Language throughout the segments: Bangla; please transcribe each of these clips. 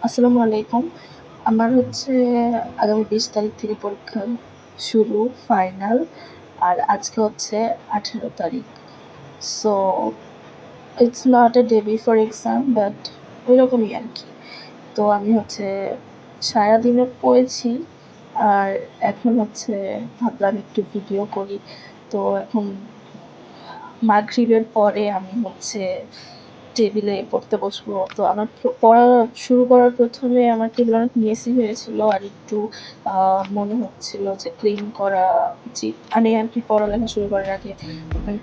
আসসালামু আলাইকুম। আমার হচ্ছে আগামী ২০ তারিখ থেকে পরীক্ষা শুরু, ফাইনাল। আর আজকে হচ্ছে ১৮ তারিখ। So it's not a day before exam but ওইরকমই আরকি। তো আমি হচ্ছে সারাদিনে পড়েছি। আর এখন হচ্ছে ভাবলাম একটু ভিডিও করি। তো এখন মাগরিবের পরে আমি হচ্ছে টেবিলে পড়তে বসবো। তো আমার পড়া শুরু করার ১ম এ আমার টেবিল অনেক মেসি হয়েছিল। আর একটু মনে হচ্ছিল যে ক্লিন করা উচিত। আমি আরকি পড়ালেখা শুরু করার আগে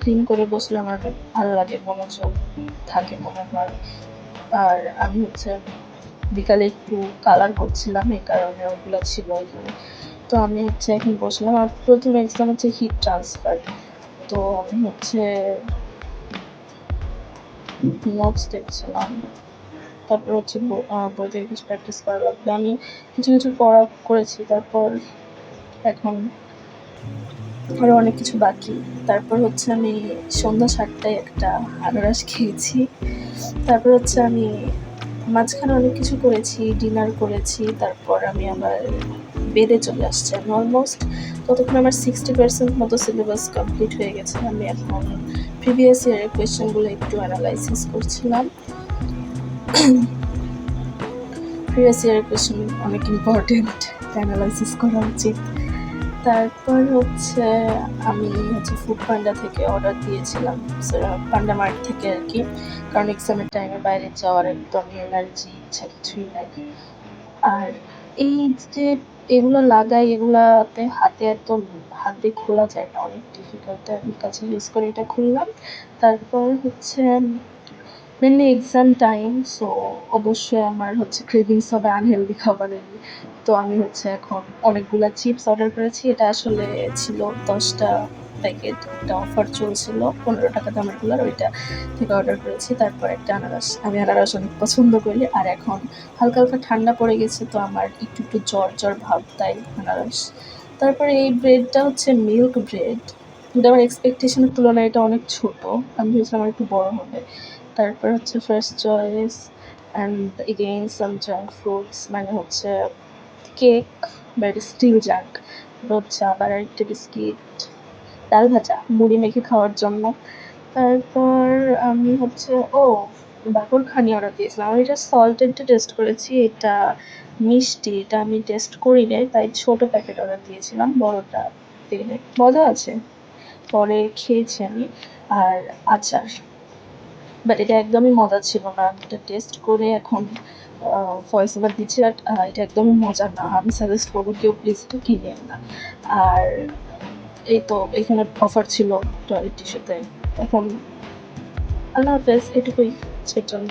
ক্লিন করে বসলে আমার ভালো লাগে, মনোযোগ থাকে মনে হয়। আর আমি হচ্ছে বিকালে একটু কালার করছিলাম, এই কারণে ওগুলা ছিল এখানে। তো আমি হচ্ছে এখন বসলাম। আমার ১ম এক্সাম হচ্ছে হিট ট্রান্সফার। তো আমি হচ্ছে নোটস দেখছিলাম। তারপর হচ্ছে বই থেকে কিছু প্র্যাকটিস করা লাগবে। আমি কিছু পড়া করেছি। তারপর এখন আরো অনেক কিছু বাকি। তারপর হচ্ছে আমি সন্ধ্যা ৭টায় একটা আনারস খেয়েছি। তারপর হচ্ছে আমি মাঝখানে অনেক কিছু করেছি, ডিনার করেছি। তারপর আমি আবার বেডে চলে আসছি। আমি অলমোস্ট ততক্ষণে আমার 60% মতো সিলেবাস কমপ্লিট হয়ে গেছে। আমি এখন প্রিভিয়াস ইয়ারের কোয়েশ্চেনগুলো একটু অ্যানালাইসিস করছিলাম। প্রিভিয়াস ইয়ারের কোয়েশ্চেন অনেক ইম্পর্টেন্ট, অ্যানালাইসিস করা উচিত। তারপর হচ্ছে আমি হচ্ছে ফুড পান্ডা থেকে অর্ডার দিয়েছিলাম, পান্ডা মার্ট থেকে আর কি। কারণ এক্সামের টাইমে বাইরে যাওয়ার একদমই এনার্জি ইচ্ছা কিছুই নাই। আর এই যে এগুলো লাগাই, এগুলাতে হাতে এত হাত দিয়ে খোলা যায় না, অনেক ডিফিকাল্ট। আমি কাছে ইউজ করে এটা খুললাম। তারপর হচ্ছে মেনলি এক্সাম টাইম, সো অবশ্যই আমার হচ্ছে ক্রেভিংস হবে আনহেলদি খাবারের। তো আমি হচ্ছে এখন অনেকগুলা চিপস অর্ডার করেছি। এটা আসলে ছিল ১০টা প্যাকেট, একটা অফার চলছিল ১৫ টাকা দামেরগুলার, ওইটা থেকে অর্ডার করেছি। তারপর একটা আনারস, আমি আনারস অনেক পছন্দ করি। আর এখন হালকা হালকা ঠান্ডা পড়ে গেছে, তো আমার একটু জ্বর ভাব, তাই আনারস। তারপরে এই ব্রেডটা হচ্ছে মিল্ক ব্রেড। কিন্তু আমার এক্সপেকটেশনের তুলনায় এটা অনেক ছোট। আমি ভেবেছিলাম আমার একটু বড় হবে। তারপর হচ্ছে first choice and again some junk foods, মানে হচ্ছে কেক, বাট স্টিল জাঙ্ক। হচ্ছে আবার একটা বিস্কিট, ডাল ভাজা, মুড়ি মেখে খাওয়ার জন্য। তারপর আমি হচ্ছে বাকরখানি অর্ডার দিয়েছিলাম। আমি এটা সল্টেডটা টেস্ট করেছি, এটা মিষ্টি, এটা আমি টেস্ট করি নাই, তাই ছোট প্যাকেট অর্ডার দিয়েছিলাম, বড়টা দিলে মজা আছে। পরে খেয়েছি আমি। আর আচার, বাট এটা একদমই মজা ছিল না। আমি এটা টেস্ট করে এখন ভয়েস ওভার দিচ্ছি, বাট এটা একদমই মজা না। আমি সাজেস্ট করবো কেউ প্লিজ এটা কিনেন না। আর এই তো এখানে অফার ছিল টয়লেট টিস্যুতে। এখন আল্লাহ হাফেজ, এটুকুই আজকের জন্য।